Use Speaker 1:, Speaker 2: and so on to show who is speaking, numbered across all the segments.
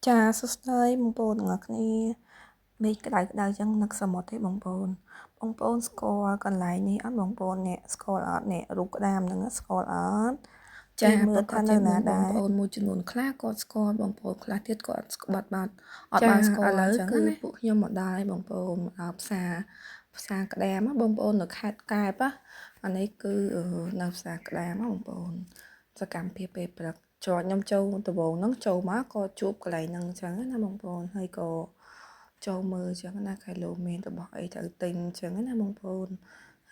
Speaker 1: Chaសួស្តីបងប្អូនទាំងអស់គ្នាមេឃក្តៅចឹងនឹកសមុទ្រទេបងប្អូនស្គាល់កន្លែងនេះអត់បងប្អូនអ្នកស្គាល់អត់អ្នករូបក្តាមហ្នឹងស្គាល់អត់ចាមើលថានៅណាដែរបងប្អូនមួយចំនួនខ្លះគាត់ស្គាល់បងប្អូនខ្លះទៀតគាត់អត់ស្គាល់បាត់អត់បានស្គាល់ឥឡូវគឺពួកខ្ញុំមកដល់ហើយបងប្អូនមកដល់ផ្សារក្តាមបងប្អូននៅខេត្តកែបអានេះគឺនៅផ្សារក្តាមបងប្អូនសកម្មភាពពេលព្រឹកចតខ្ញុំចូលដំបូងហ្នឹងចូលមកក៏ជួបកន្លែងហ្នឹងអញ្ចឹងណាបងប្អូនហើយក៏ចូលមើលអញ្ចឹងណាខែលោមានរបស់អីត្រូវទិញអញ្ចឹងណាបងប្អូន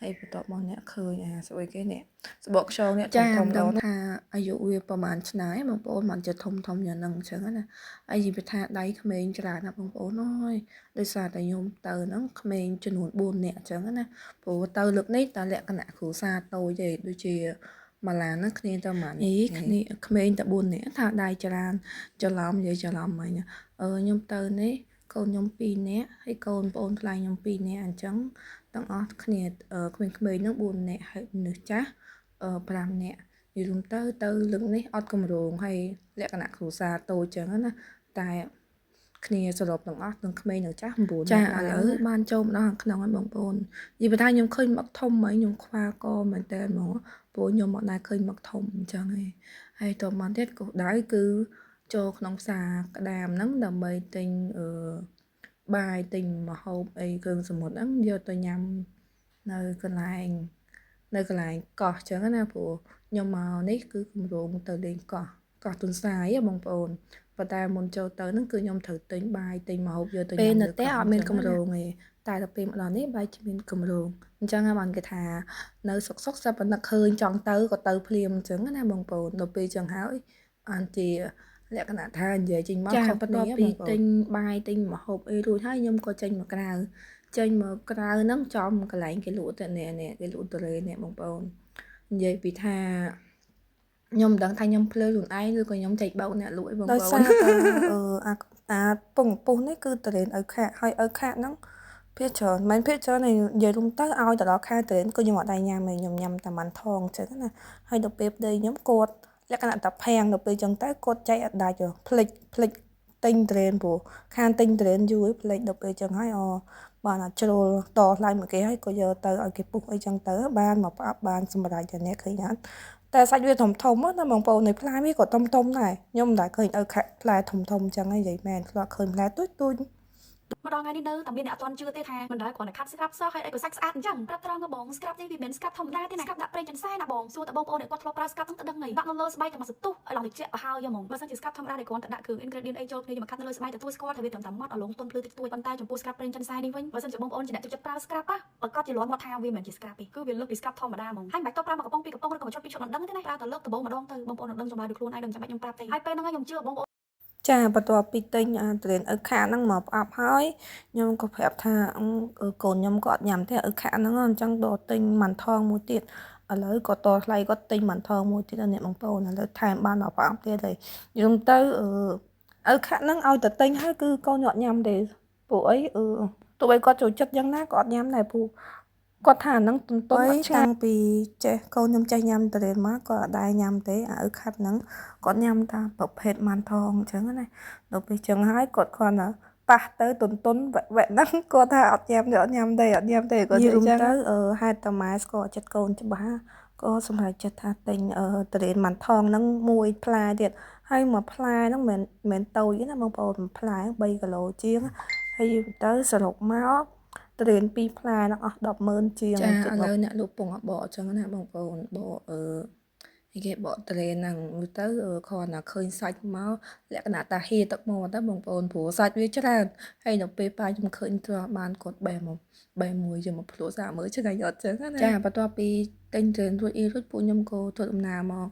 Speaker 1: ហើយបន្ទាប់មកអ្នកឃើញស្អុយគេនេះសបកខ្យងនេះធំដល់ថាអាយុវាប្រហែលឆ្នាំឯងបងប្អូនមិនចេះធំយ៉ាងហ្នឹងអញ្ចឹងណាហើយនិយាយថាដៃក្មេងច្រើនណាបងប្អូនអើយដោយសារតែខ្ញុំទៅហ្នឹងក្មេងចំនួន4នាក់អញ្ចឹងណាព្រោះទៅលើកនេះតែលក្ខណៈគ្រួសារតូចទេដូចជាម៉ាឡានហ្នឹងគ្នាតែម៉ានគ្នាក្មេងតែ4នាក់ថាដៃច្រើនច្រឡំនិយាយច្រឡំហ្មងខ្ញុំទៅនេះកូនខ្ញុំ2នាក់ហើយកូនប្អូនថ្លៃខ្ញុំ2នាក់អញ្ចឹងទាំងអស់គ្នាក្មេងៗហ្នឹង4នាក់ហើយមនុស្សចាស់5នាក់និយាយរួមទៅលើកនេះអត់កម្រងហើយលក្ខណៈគ្រួសារតូចអញ្ចឹងណាតែគ្នាសរុបទាំងអស់ទាំងក្មេងទាំងចាស់9ចាឥឡូវបានចូលម្ដងក្នុងហើយបងប្អូននិយាយថាខ្ញុំឃើញមកធំហើយខ្ញុំខ្វល់កមែនតើហ្មងព្រោះខ្ញុំមកដែរឃើញមកធំអញ្ចឹងហើយតមកទៀតគោលដៅគឺចូលក្នុងផ្សារក្តាមហ្នឹងដើម្បីទិញបាយទិញម្ហូបអីគ្រឿងសមុទ្រហ្នឹងយកទៅញ៉ាំនៅកន្លែងកោះអញ្ចឹងណាព្រោះខ្ញុំមកនេះគឺគម្រោងទៅលេងកោះទុនសាយបងប្អូនប៉ុន្តែមុនចូលទៅហ្នឹងគឺខ្ញុំត្រូវទិញបាយទិញម្ហូបយកទៅញ៉ាំនៅផ្ទះអត់មានគម្រោងទេតែដល់ពេលមកដល់នេះបែរជាមានគម្រោងអញ្ចឹងហើយបានគេថានៅសុកសិប៉ុណ្ណឹកឃើញចង់ទៅក៏ទៅភ្លាមអញ្ចឹងណាបងប្អូនដល់ពេលអញ្ចឹងហើយបានជាលក្ខណៈថានិយាយចេញមកខុសបន្ទាប់ពីទិញបាយទិញម្ហូបអីរួចហើយខ្ញុំក៏ចេញមកក្រៅហ្នឹងចំកន្លែងគេលក់ទៅនេះគេលក់ទៅនេះបងប្អូននិយាយពីថាខ្ញុំមិនដឹងថាខ្ញុំភ្លើខ្លួនឯងឬក៏ខ្ញុំចែកបោកអ្នកលក់ឯងបងប្អូនដោយសារតែអាពងពុះនេះគឺតរេនឪខាក់ហើយឪខាក់ហ្នឹងភាគច្រើនមិនភាគច្រើននិយាយរួមទៅឲ្យទៅដល់ខែតរេនគឺខ្ញុំអត់ដែរញ៉ាំទេខ្ញុំញ៉ាំតែម៉ាន់ថងអញ្ចឹងណាហើយដល់ពេលប្តីខ្ញុំគាត់លក្ខណៈតែភាំងដល់ពេលអញ្ចឹងទៅគាត់ចែកអត់ដាច់ភ្លេចទិញតរេនព្រោះខានទិញតរេនយូរភ្លេចដល់ពេលអញ្ចឹងហើយបានអាចជ្រុលតថ្លៃមកគេហើយក៏យកទៅឲ្យគេពុះអីចឹងទៅបានមកផ្អាប់បានសម្រាប់តែអ្នកឃើញអត់តែសាច់វាធំណាបងប្អូននៅផ្លែវាក៏ធំដែរខ្ញុំមិនដែលឃើញឲ្យផ្លែធំចឹងហ្នឹងនិយាយមែនធ្លាប់ឃើញផ្លែទូច
Speaker 2: មកដល់ថ្ងៃនេះនៅតែមានអ្នកអត់ទាន់ជឿទេថាមិនដែលគ្រាន់តែខាត់ស្ក្រាប់សោះហើយអីក៏សាច់ស្អាតអញ្ចឹងប្រាប់ត្រង់ក៏បងស្ក្រាប់នេះវាមិនស្ក្រាប់ធម្មតាទេណាស្ក្រាប់ដាក់ប្រេងចិនសែនណាបងសួរតែបងប្អូនអ្នកគាត់ធ្លាប់ប្រើស្ក្រាប់ហ្នឹងទៅដឹងហើយដាក់នៅលើស្បែកតែមកសន្ទុះឲ្យឡងតិចបោះហើយយកហ្មងបើសិនជាស្ក្រាប់ធម្មតាដែលគ្រាន់តែដាក់គ្រឿង ingredient អីចូលគ្នាយកមកខាត់នៅលើស្បែកទទួលស្គាល់ថាវាត្រឹមតែម៉ត់ឲ្យលងទន់ភ្លឺតិចតួចប៉ុន្តែចំពោះស្ក្រាប់ប្រេងចិនសែននេះវិញបើសិនជាបងប្អូនជាអ្នកចូលចិត្តប្រើស្ក្រាប់ប្រកាសជាលាន់មកថាវាមិនជាស្ក្រាប់ទេគឺវាលើសពីស្ក្រាប់ធម្មតាហ្មងហើយមិនបាច់តប្រើមកកំប៉ុងពីកំប៉ុងឬក៏មកឈុតពីឈុតមិនដឹងទេណាប្រើតែលើកដំបូងម្ដងទៅបងប្អូននឹងដឹងចម្លើយដោយខ្លួនឯងដឹងចាំបាច់ខ្ញុំប្រាប់ទេហើយពេលហ្នឹងខ្ញុំជឿបងប្អូន
Speaker 1: ចាបន្ទាប់ពីទិញតរេនឪខាក់ហ្នឹងមកផ្អាប់ហើយខ្ញុំក៏ប្រាប់ថាកូនខ្ញុំក៏អត់ញ៉ាំទេឪខាក់ហ្នឹងអញ្ចឹងដល់ទិញម៉ាន់ថងមួយទៀតឥឡូវក៏តថ្លៃគាត់ទិញម៉ាន់ថងមួយទៀតអ្នកបងប្អូនឥឡូវថែមបានមកផ្អាប់ទៀតហើយយំទៅឪខាក់ហ្នឹងឲ្យតែទិញហើយគឺកូនខ្ញុំអត់ញ៉ាំទេពួកអីទោះបីគាត់ចូលចិត្តយ៉ាងណាក៏អត់ញ៉ាំដែរព្រោះគាត់ថាហ្នឹងទន្ទុំអត់ឆ្ងាញ់តាំងពីចេះកូនខ្ញុំចេះញ៉ាំតរេនមកគាត់អត់ដែរញ៉ាំទេឪខាត់ហ្នឹងគាត់ញ៉ាំតាមប្រភេទម៉ាន់ថងអញ្ចឹងណាដល់ពេលអញ្ចឹងហើយគាត់គ្រាន់តែប៉ះទៅទន្វៈហ្នឹងគាត់ថាអត់ញ៉ាំទេគាត់និយាយទៅហេតុតែម៉ែស្គាល់ចិត្តកូនច្បាស់ក៏សម្រេចចិត្តថាទិញតរេនម៉ាន់ថងហ្នឹងមួយផ្លែទៀតហើយមួយផ្លែហ្នឹងមិនមែនតូចទេណាបងប្អូនមួយផ្លែ3គីឡូជាងហើយទៅសរុបមកតរេន2ផ្លែហ្នឹងអស់100000ជាងចាឥឡូវអ្នកលក់ពងបកអញ្ចឹងណាបងប្អូនបកគេបកតរេនហ្នឹងទៅគ្រាន់តែឃើញសាច់មកលក្ខណៈតាហៀទឹកមកទៅបងប្អូនព្រោះសាច់វាច្រើនហើយនៅពេលប៉ាខ្ញុំឃើញទ្រាំបានគាត់បេះមួយយកមកភ្លក់សាកមើលឆ្ងាញ់អត់ចឹងណាចាបន្ទាប់ពីទិញតរេនរួចពួកខ្ញុំក៏ធ្វើដំណើរមក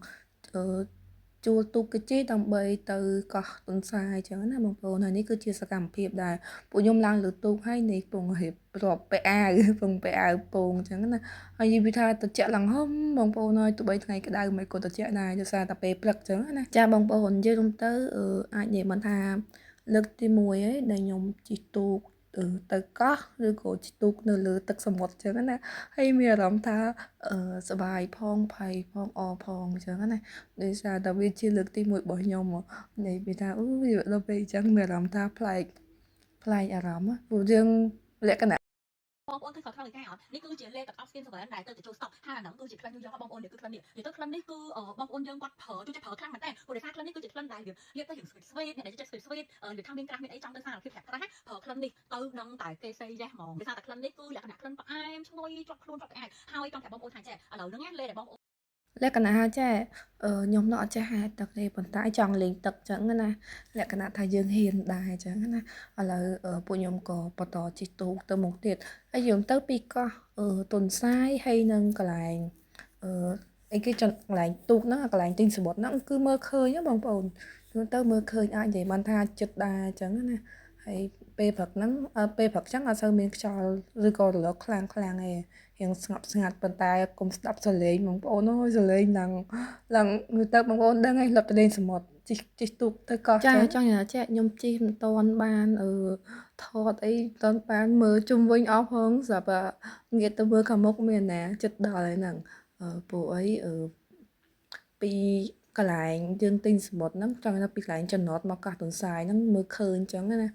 Speaker 1: ជួលទូកជិះដើម្បីទៅកោះទុនសាយអញ្ចឹងណាបងប្អូនហើយនេះគឺជាសកម្មភាពដែលពួកខ្ញុំឡើងលើទូកហើយនេះពងរៀបរាប់ពាក់អាវពងពាក់អាវពងអញ្ចឹងណាហើយនិយាយថាត្រជាក់ឡើងហឹមបងប្អូនហើយទោះបីថ្ងៃក្តៅមិនក៏ត្រជាក់ដែរដោយសារតែពេលព្រឹកអញ្ចឹងណាចាបងប្អូននិយាយរួមទៅអាចនិយាយបានថាលើកទី1ហើយដែលខ្ញុំជិះទូក ទៅកោះឬក៏ជិះទូកនៅលើទឹកសមុទ្រអញ្ចឹងណាហើយមានអារម្មណ៍ថាសប្បាយផងភ័យផងអរផងអញ្ចឹងណាដោយសារតែវាជាលើកទី1របស់ខ្ញុំនិយាយពីថាអូដល់ពេលអញ្ចឹងមានអារម្មណ៍ថាប្លែកអារម្មណ៍ព្រោះយើងលក្ខណៈ
Speaker 2: បងប្អូនឃើញខលខ្លឹមឯកាអត់នេះគឺជាលេខទាំងអស់ skin seven ដែលទៅចូល stock ហើយអាហ្នឹងគឺជាក្លិនយូរយកបងប្អូននេះគឺក្លិននេះនិយាយទៅក្លិននេះគឺបងប្អូនយើងគាត់ប្រើចូលចិត្តប្រើខ្លាំងមែនតើព្រោះដោយសារក្លិននេះគឺជាក្លិនដែលវាលាបទៅយើងស្វីតអ្នកដែលចិត្តស្វីតនិយាយថាមានក្រាស់មានអីចង់ទៅសារភាពក្រាស់ណាប្រើក្លិននេះទៅនឹងតែគេ say yes ហ្មងដោយសារតែក្លិននេះគឺលក្ខណៈក្លិនផ្អែមឈ្ងុយជាប់ខ្លួនជាប់ក្អែកហើយចង់ប្រាប់បងប្អូនថាចេះឥឡូវហ្នឹងលេខដែលបងប្អូន
Speaker 1: លក្ខណៈថាចេះខ្ញុំនៅអត់ចេះហែលទឹកទេប៉ុន្តែចង់លេងទឹកចឹងណាលក្ខណៈថាយើងហ៊ានដែរចឹងណាឥឡូវពួកខ្ញុំក៏បន្តជិះទូកទៅមុខទៀតហើយយើងទៅពីកោះទុនសាយហើយនឹងកន្លែងអីគេកន្លែងទូកហ្នឹងកន្លែងទិញសមុទ្រហ្នឹងគឺមើលឃើញបងប្អូនយើងទៅមើលឃើញអាចនិយាយបានថាចិត្តដែរចឹងណាហើយពេលព្រឹកហ្នឹងពេលព្រឹកចឹងអត់សូវមានខ្យល់ឬក៏រលកខ្លាំងទេរៀងស្ងប់ស្ងាត់ប៉ុន្តែកុំស្ដាប់សលេងបងប្អូនអើយសលេងឡើងមើលទៅបងប្អូនដឹងហើយលត់ទៅលេងសមុទ្រជិះទូកទៅកោះចាចង់និយាយចេះខ្ញុំជិះមិនតាន់បានថតអីមិនតាន់បានមើលជុំវិញអស់ផងស្រាប់ងាកទៅមើលខាងមុខមានណាចិត្តដល់ហើយហ្នឹងពួកអីពីកន្លែងយើងទិញសមុទ្រហ្នឹងចង់ថាពីកន្លែងចំណតមកកោះទុនសាយហ្នឹងមើលឃើញអញ្ចឹងណា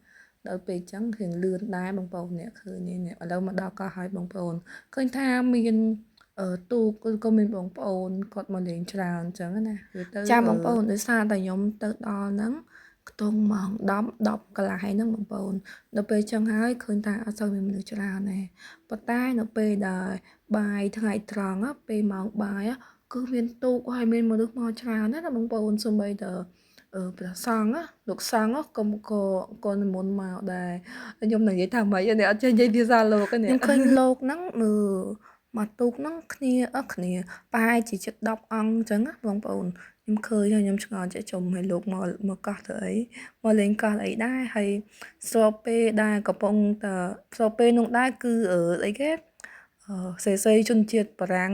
Speaker 1: ដល់ពេលអញ្ចឹងរៀងលឿនដែរបងប្អូនអ្នកឃើញនេះឥឡូវមកដល់កោះហើយបងប្អូនឃើញថាមានទូកក៏មានបងប្អូនគាត់មកលេងច្រើនអញ្ចឹងណាចាបងប្អូនដោយសារតែខ្ញុំទៅដល់ហ្នឹងខ្ទង់ម៉ោង10កន្លះហ្នឹងបងប្អូនដល់ពេលអញ្ចឹងហើយឃើញថាអត់សូវមានមនុស្សច្រើនទេប៉ុន្តែនៅពេលដែលបាយថ្ងៃត្រង់ពេលម៉ោងបាយគឺមានទូកហើយមានមនុស្សមកច្រើនណាបងប្អូនសូម្បីតែព្រះសង្ឃលោកសង្ឃក៏និមន្តមកដែរខ្ញុំនឹងនិយាយថាម៉េចនេះអត់ចេះនិយាយភាសាលោកនេះខ្ញុំឃើញលោកហ្នឹងមើលមកទូកហ្នឹងគ្នាប្រហែលជាជិត10អង្គអញ្ចឹងណាបងប្អូនខ្ញុំឃើញហើយខ្ញុំឆ្ងល់ចេះជុំឲ្យលោកមកកោះទៅអីមកលេងកោះអីដែរហើយស្របពេលដែលកំពុងតែស្របពេលនោះដែរគឺអីគេសេជនជាតិបារាំង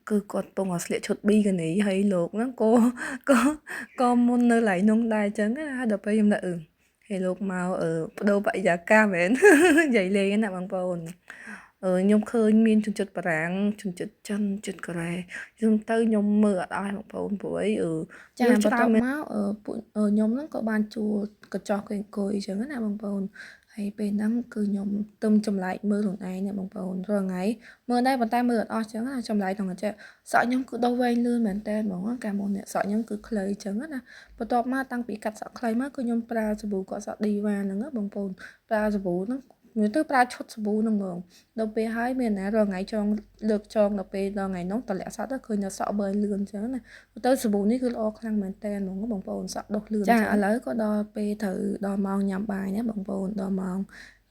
Speaker 1: គឺគាត់ពងស្លៀកឈុតប៊ីកានីហើយលោកហ្នឹងក៏មុននៅឡៃនងដែរអញ្ចឹងណាដល់ពេលខ្ញុំថាហើយលោកមកបដូរបរិយាកាសមែននិយាយលេងណាបងប្អូនខ្ញុំឃើញមានជនជាតិបារាំងជនជាតិចិនជាតិកូរ៉េខ្ញុំទៅខ្ញុំមើលអត់អស់បងប្អូនព្រោះអីចាបន្ទាប់មកពួកខ្ញុំហ្នឹងក៏បានជួលកញ្ចក់អង្គុយអញ្ចឹងណាបងប្អូនហើយពេលហ្នឹងគឺខ្ញុំទឹមចម្លែកមើលខ្លួនឯងណាបងប្អូនរាល់ថ្ងៃមើលដែរប៉ុន្តែមើលអត់អស់អញ្ចឹងណាចម្លែកក្នុងចិត្តសក់ខ្ញុំគឺដោះវែងលឿនមែនតើហ្មងកាលមុននេះសក់ខ្ញុំគឺខ្លីអញ្ចឹងណាបន្ទាប់មកតាំងពីកាត់សក់ខ្លីមកគឺខ្ញុំប្រើសាប៊ូកក់សក់ឌីវ៉ាហ្នឹងបងប្អូនប្រើសាប៊ូហ្នឹងមើលទៅប្រើឈុតសាប៊ូហ្នឹងហ្មងដល់ពេលហើយមានណារាល់ថ្ងៃចងលើកចងដល់ពេលដល់ថ្ងៃនោះតម្លាក់សក់ទៅឃើញតែសក់បើលឿនអញ្ចឹងណាទៅសាប៊ូនេះគឺល្អខ្លាំងមែនតើហ្មងបងប្អូនសក់ដុសលឿនចាឥឡូវក៏ដល់ពេលត្រូវដល់ម៉ោងញ៉ាំបាយណាបងប្អូនដល់ម៉ោង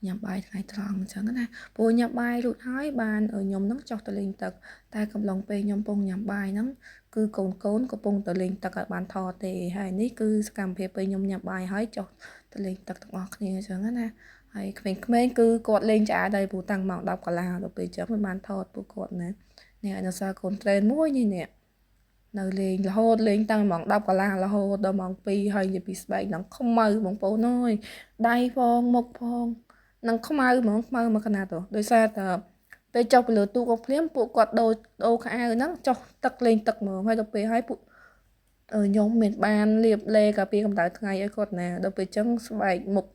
Speaker 1: ញ៉ាំបាយថ្ងៃត្រង់អញ្ចឹងណាព្រោះញ៉ាំបាយរួចហើយបានខ្ញុំនឹងចុះទៅលេងទឹកតែកំឡុងពេលខ្ញុំកំពុងញ៉ាំបាយហ្នឹងគឺកូនកំពុងទៅលេងទឹកឲ្យបានថតទេហើយនេះគឺសកម្មភាពពេលខ្ញុំញ៉ាំបាយហើយចុះទៅលេងទឹកទាំងអស់គ្នាអញ្ចឹងណាហើយក្មេងៗគឺគាត់លេងឆ្អាដែរព្រោះតាំងម៉ោង10កន្លះដល់ពេលអញ្ចឹងមិនបានថតពួកគាត់ណានេះឲ្យនៅសារកូនត្រេនមួយនេះនៅលេងរហូតលេងតាំងម៉ោង10កន្លះរហូតដល់ម៉ោង2ហើយនិយាយពីស្បែកហ្នឹងខ្មៅបងប្អូនអើយដៃផងមុខផងនឹងខ្មៅហ្មងខ្មៅមកកណាត់ទៅដោយសារតែពេលចុះទៅលើទូកអុកភ្លាមពួកគាត់ដូរខោអាវហ្នឹងចុះទឹកលេងទឹកហ្មងហើយដល់ពេលហើយពួកខ្ញុំមានបានលាបលេកាពីកម្ដៅថ្ងៃឲ្យគាត់ណាដល់ពេលអញ្ចឹងស្បែកមុខ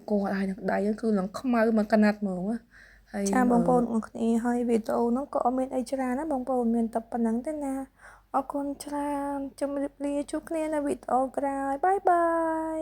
Speaker 1: គាត់ហើយនឹងដៃគឺឡើងខ្មៅមកកណាត់ហ្មងហើយចាបងប្អូនអរគ្នាហើយវីដេអូហ្នឹងក៏អត់មានអីច្រើនណាបងប្អូនមានតែប៉ុណ្្នឹងទេណាអរគុណច្រើនជម្រាបលាជួបគ្នានៅវីដេអូក្រោយបាយបាយ